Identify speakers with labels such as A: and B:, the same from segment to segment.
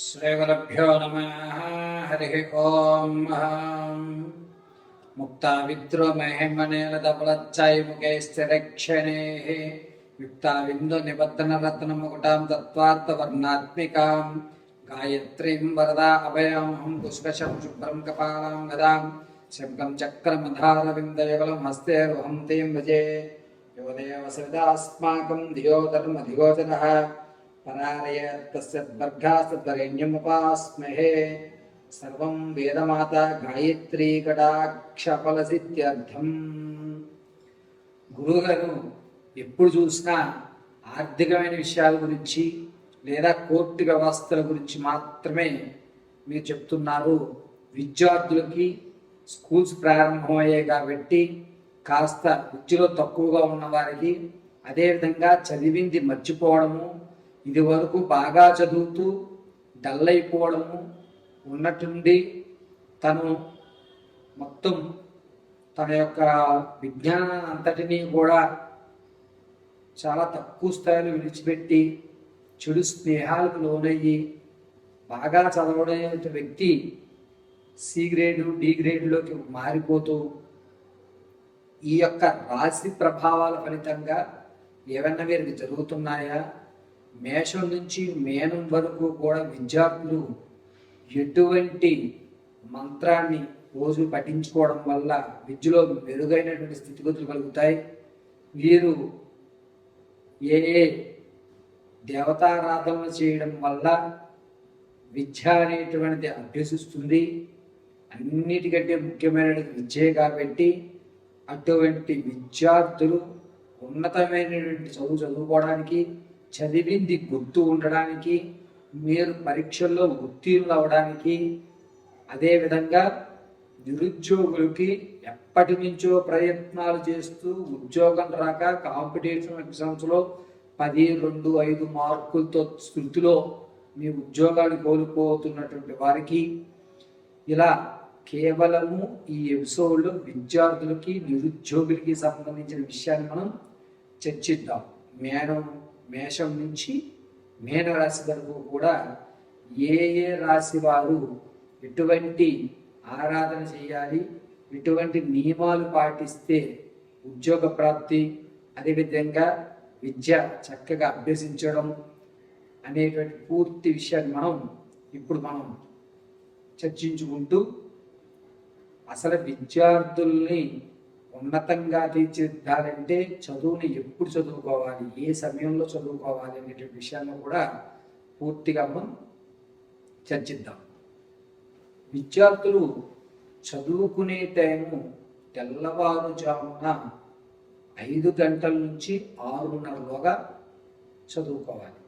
A: శ్రీగురుభ్యో నమః. హరి ఓం. ముక్తా విద్రోమహిమనేలదపలచ్చాయముఖైశ్చరక్షణేః యుక్తా విందు నిబద్ధనరత్నముకుటాం తత్వార్థవర్ణాత్మికాం గాయత్రీం వరదా అభయామహం పుష్కశం శుభ్రం కపాలాం గదాం శంఖం చక్రమధారవిందయుగలం హస్తే వహం తీం భజే. యో దేవ సవితాస్మాకం ధియో ధర్మధిగోచరః పరారయత్తస్యద్వర్గాస్తద్వరేణ్యముపాస్మహే. సర్వం వేదమాత గాయత్రీ కటాక్షఫలసిత్యర్థం. గురువుగారు ఎప్పుడు చూసినా ఆర్థికమైన విషయాల గురించి లేదా కోర్టు వ్యవస్థల గురించి మాత్రమే మీరు చెప్తున్నారు. విద్యార్థులకి స్కూల్స్ ప్రారంభమయ్యాయి కాబట్టి కాస్త విద్యలో తక్కువగా ఉన్న వారికి, అదేవిధంగా చదివింది మర్చిపోవడము, ఇది వరకు బాగా చదువుతూ డల్ అయిపోవడము, ఉన్నట్టుండి తను మొత్తం తన యొక్క విజ్ఞానాన్ని అంతటినీ కూడా చాలా తక్కువ స్థాయిలో విడిచిపెట్టి చెడు స్నేహాలకు లోనయ్యి బాగా చదవడే వ్యక్తి సి గ్రేడు డి గ్రేడ్లోకి మారిపోతూ ఈ యొక్క రాశి ప్రభావాల ఫలితంగా ఏమన్నా వీరికి జరుగుతున్నాయా? మేషం నుంచి మేనం వరకు కూడా విద్యార్థులు ఎటువంటి మంత్రాన్ని రోజు పఠించుకోవడం వల్ల విద్యలో మెరుగైనటువంటి స్థితిగతులు కలుగుతాయి. వీరు ఏ దేవతారాధన చేయడం వల్ల విద్య అనేటువంటిది అభ్యసిస్తుంది. అన్నిటికంటే ముఖ్యమైనది విద్యే కాబట్టి అటువంటి విద్యార్థులు ఉన్నతమైనటువంటి చదువుకోవడానికి, చదివింది గుర్తు ఉండడానికి, మీరు పరీక్షల్లో ఉత్తీర్ణులు అవడానికి, అదేవిధంగా నిరుద్యోగులకి ఎప్పటి నుంచో ప్రయత్నాలు చేస్తూ ఉద్యోగం రాక కాంపిటీషన్ ఎగ్జామ్స్లో 10, 2, 5 మార్కులతో స్థితిలో మీ ఉద్యోగాన్ని కోల్పోతున్నటువంటి వారికి ఇలా కేవలము ఈ ఎపిసోడ్లో విద్యార్థులకి నిరుద్యోగులకి సంబంధించిన విషయాన్ని మనం చర్చిద్దాం. మేషం నుంచి మీనరాశి వరకు కూడా ఏ రాశి వారు ఎటువంటి ఆరాధన చేయాలి, ఎటువంటి నియమాలు పాటిస్తే ఉద్యోగ ప్రాప్తి, అదేవిధంగా విద్య చక్కగా అభ్యసించడం అనేటువంటి పూర్తి విషయాన్ని ఇప్పుడు మనం చర్చించుకుంటూ అసలు విద్యార్థుల్ని ఉన్నతంగా తీర్చిదిద్దాలంటే చదువుని ఎప్పుడు చదువుకోవాలి, ఏ సమయంలో చదువుకోవాలి అనేటువంటి విషయాన్ని కూడా పూర్తిగా మనం చర్చిద్దాం. విద్యార్థులు చదువుకునే టైము తెల్లవారుజామున 5 గంటల నుంచి 6:30లోగా చదువుకోవాలి.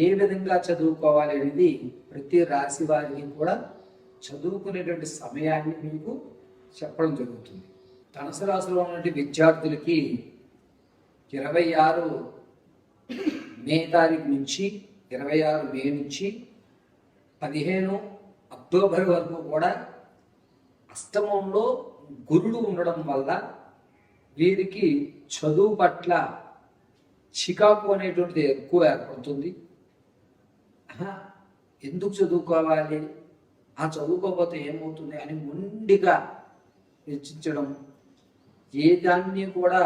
A: ఏ విధంగా చదువుకోవాలి అనేది ప్రతి రాశి వారికి కూడా చదువుకునేటువంటి సమయాన్ని మీకు చెప్పడం జరుగుతుంది. ధనుసు రాశిలో ఉన్నటువంటి విద్యార్థులకి 26 మే తారీఖు నుంచి 26 మే నుంచి 15 అక్టోబర్ వరకు కూడా అష్టమంలో గురుడు ఉండడం వల్ల వీరికి చదువు పట్ల చికాకు అనేటువంటిది ఎక్కువ ఏర్పడుతుంది. ఎందుకు చదువుకోవాలి, ఆ చదువుకోకపోతే ఏమవుతుంది అని మొండిగా హెచ్చించడం, ఏ దాన్ని కూడా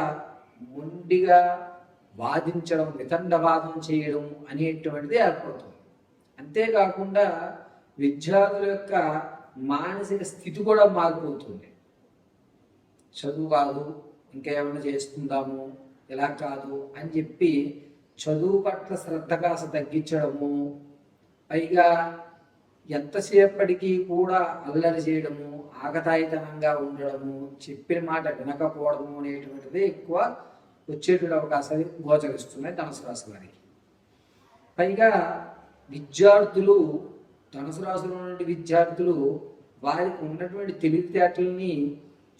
A: మొండిగా వాదించడం, వితండవాదం చేయడం అనేటువంటిది ఏర్పడుతుంది. అంతేకాకుండా విద్యార్థుల యొక్క మానసిక స్థితి కూడా మారిపోతుంది. చదువు కాదు, ఇంకేమైనా చేసుకుందాము, ఇలా కాదు అని చెప్పి చదువు పట్ల శ్రద్ధ కాస్త తగ్గించడము, పైగా ఎంతసేపటికి కూడా అల్లరి చేయడము, ఆగతాయితనంగా ఉండడము, చెప్పిన మాట వినకపోవడము అనేటువంటిది ఎక్కువ వచ్చేటువంటి అవకాశాలు గోచరిస్తున్నాయి ధనుసు రాశి వారికి. పైగా విద్యార్థులు, ధనుసు రాశిలో ఉన్నటువంటి విద్యార్థులు వారికి ఉన్నటువంటి తెలివితేటల్ని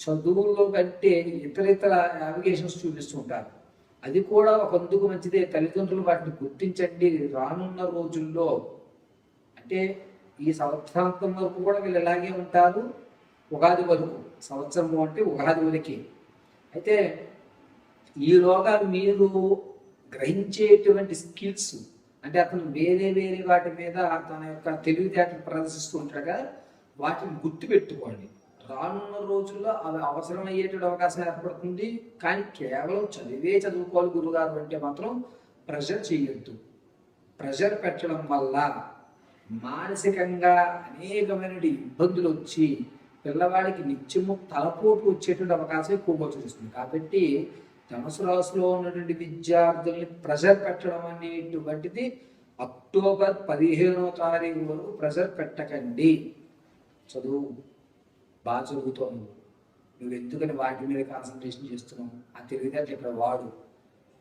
A: చదువుల్లో కంటే ఇతర నావిగేషన్స్ చూపిస్తుంటారు. అది కూడా ఒకందుకు మంచిదే. తల్లిదండ్రులు వాటిని గుర్తించండి. రానున్న రోజుల్లో అంటే ఈ సంవత్సరాంతం వరకు కూడా వీళ్ళు ఇలాగే ఉంటారు, ఉగాది వరకు. సంవత్సరము అంటే ఉగాది వరకు. అయితే ఈలోగా మీరు గ్రహించేటువంటి స్కిల్స్, అంటే అతను వేరే వేరే వాటి మీద తన యొక్క తెలివితేటలు ప్రదర్శిస్తూ ఉంటాడు కదా, వాటిని గుర్తుపెట్టుకోండి. రానున్న రోజుల్లో అవి అవసరమయ్యేటువంటి అవకాశం ఏర్పడుతుంది. కానీ కేవలం చదువుకోవాలి గురుగారు అంటే మాత్రం ప్రెషర్ చేయొద్దు. ప్రెషర్ పెట్టడం వల్ల మానసికంగా అనేకమైన ఇబ్బందులు వచ్చి పిల్లవాడికి నిత్యము తలపోటు వచ్చేటువంటి అవకాశం ఎక్కువగా చూస్తుంది. కాబట్టి ధనుసు రాశిలో ఉన్నటువంటి విద్యార్థుల్ని ప్రెషర్ పెట్టడం అనేటువంటిది అక్టోబర్ 15వ తారీఖు వరకు ప్రెషర్ పెట్టకండి. చదువు బాగా చదువుతావు, నువ్వు ఎందుకని వాటి మీద కాన్సన్ట్రేషన్ చేస్తున్నావు, ఆ తెలివితేటలు ఇక్కడ వాడు,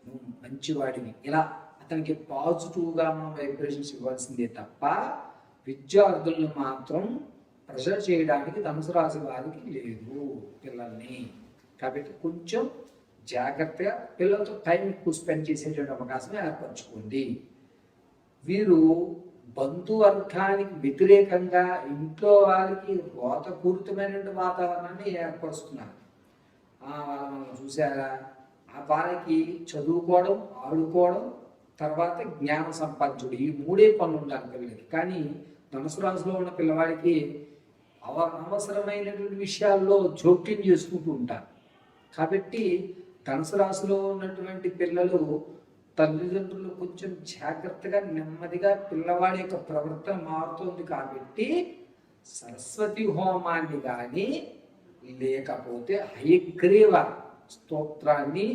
A: నువ్వు మంచివాడిని, ఇలా అతనికి పాజిటివ్గా మనం వైబ్రేషన్స్ ఇవ్వాల్సిందే తప్ప విద్యార్థులను మాత్రం ప్రెషర్ చేయడానికి ధనుసు రాశి వారికి లేదు పిల్లల్ని. కాబట్టి కొంచెం జాగ్రత్తగా పిల్లలతో టైం ఎక్కువ స్పెండ్ చేసేటువంటి అవకాశం ఏర్పరచుకోండి. వీరు బంధువర్గానికి వ్యతిరేకంగా ఇంట్లో వారికి రోతపూరితమైనటువంటి వాతావరణాన్ని ఏర్పరుస్తున్నారు. మనం చూసారా, ఆ వారికి చదువుకోవడం, ఆడుకోవడం, తర్వాత జ్ఞాన సంపాదించడం, ఈ మూడే పనులు ఉండాలి పిల్లలకి. కానీ ధనుసు రాశిలో ఉన్న పిల్లవాడికి అనవసరమైనటువంటి విషయాల్లో జోక్యం చేసుకుంటూ ఉంటారు. కాబట్టి ధనుసు రాశిలో ఉన్నటువంటి పిల్లలు తల్లిదండ్రులు కొంచెం జాగ్రత్తగా నెమ్మదిగా పిల్లవాడి యొక్క ప్రవర్తన మారుతుంది. కాబట్టి సరస్వతి హోమాన్ని కానీ లేకపోతే హయగ్రీవ స్తోత్రాన్ని,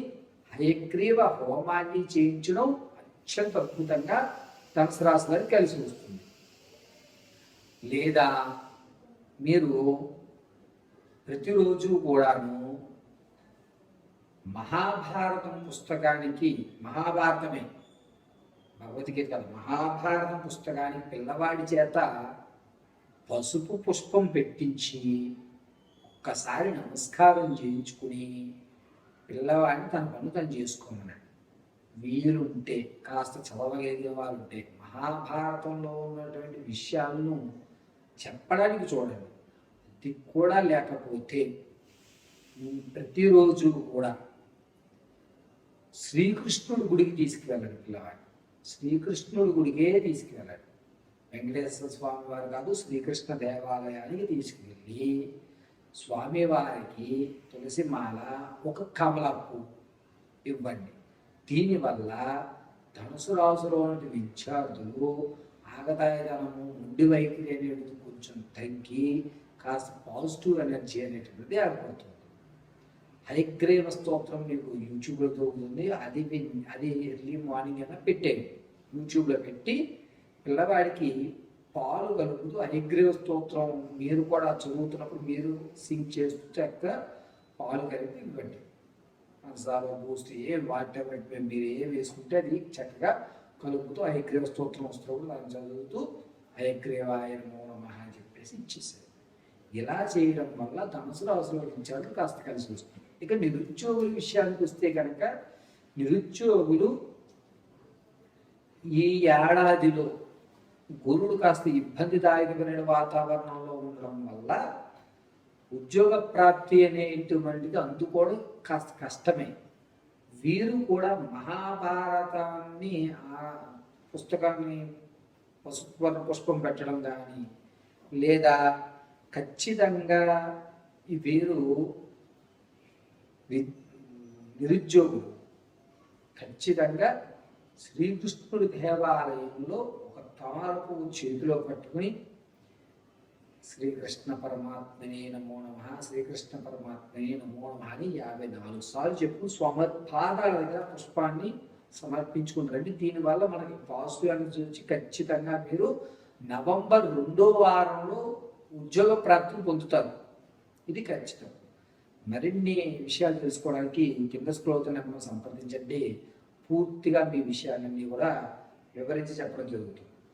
A: హయగ్రీవ హోమాన్ని చేయించడం అత్యంత అద్భుతంగా ధనుసు రాశి వారికి కలిసి వస్తుంది. లేదా మీరు ప్రతిరోజు కూడాను మహాభారతం పుస్తకానికి, మహాభారతమే భగవద్గీత కాదు, మహాభారతం పుస్తకానికి పిల్లవాడి చేత పసుపు పుష్పం పెట్టించి ఒక్కసారి నమస్కారం చేయించుకుని పిల్లవాడిని తన పని తను చేసుకోమన్నాడు. వీలుంటే, కాస్త చదవగలిగే వాళ్ళు ఉంటే మహాభారతంలో ఉన్నటువంటి విషయాలను చెప్పడానికి చూడండి. అది కూడా లేకపోతే ప్రతిరోజు కూడా శ్రీకృష్ణుడి గుడికి తీసుకువెళ్ళండి పిల్లవాడిని. శ్రీకృష్ణుడి గుడికే తీసుకువెళ్ళండి. వెంకటేశ్వర స్వామి వారు కాదు, శ్రీకృష్ణ దేవాలయానికి తీసుకువెళ్ళి స్వామివారికి తులసి మాల, ఒక కమలపు ఇవ్వండి. దీనివల్ల ధనుసు రాశిలో ఉన్న విద్యార్థులు ఆగతాయితనము, ఉండి వైఖరి అనేది కొంచెం తగ్గి కాస్త పాజిటివ్ ఎనర్జీ అనేటువంటిది ఏర్పడుతుంది. హయగ్రీవ స్తోత్రం మీకు యూట్యూబ్లో దొరుకుతుంది. అది ఎర్లీ మార్నింగ్ అయినా పెట్టేది. యూట్యూబ్లో పెట్టి పిల్లవాడికి పాలు కలుపుతూ హయగ్రీవ స్తోత్రం మీరు కూడా చదువుతున్నప్పుడు మీరు సింక్ చేస్తూ చక్కగా పాలు కలిపి ఇవ్వండి. మసాలా బూస్ట్ వాటర్ మీరు వేసుకుంటే అది చక్కగా కలుపుతూ హయగ్రీవ స్తోత్రం వస్తున్నప్పుడు దాన్ని చదువుతూ హయగ్రీవాయ నమో నమః అని చెప్పేసి ఇచ్చేసారు. ఇలా చేయడం వల్ల ధనుసు రాశిలో విద్యార్థులు కాస్త కలిసి వస్తుంది. ఇక నిరుద్యోగుల విషయానికి వస్తే కనుక నిరుద్యోగులు ఈ ఏడాదిలో గురుడు కాస్త ఇబ్బందిదాయకమైన వాతావరణంలో ఉండడం వల్ల ఉద్యోగ ప్రాప్తి అనేటువంటిది అందుకోవడం కాస్త కష్టమే. వీరు కూడా మహాభారతాన్ని, ఆ పుస్తకాన్ని పుష్పం పెట్టడం కానీ, లేదా ఖచ్చితంగా వీరు నిరుద్యోగులు ఖచ్చితంగా శ్రీకృష్ణుడి దేవాలయంలో ఒక తామరపు చేతిలో పట్టుకుని శ్రీకృష్ణ పరమాత్మనే నమో నమః, శ్రీకృష్ణ పరమాత్మనే నమో నమః అని 54 సార్లు చెప్పు పాదాల దగ్గర పుష్పాన్ని సమర్పించుకుంటారండి. దీనివల్ల మనకి పాజిటివ్ అనేది వచ్చి ఖచ్చితంగా మీరు నవంబర్ 2వ వారంలో ఉద్యోగ ప్రాప్తిని పొందుతారు. ఇది ఖచ్చితం. మరిన్ని విషయాలు తెలుసుకోవడానికి కింద స్క్రోల్ అవుతున్న నెంబర్ను సంప్రదించండి. పూర్తిగా మీ విషయాలన్నీ కూడా వివరించి చెప్పడం జరుగుతుంది.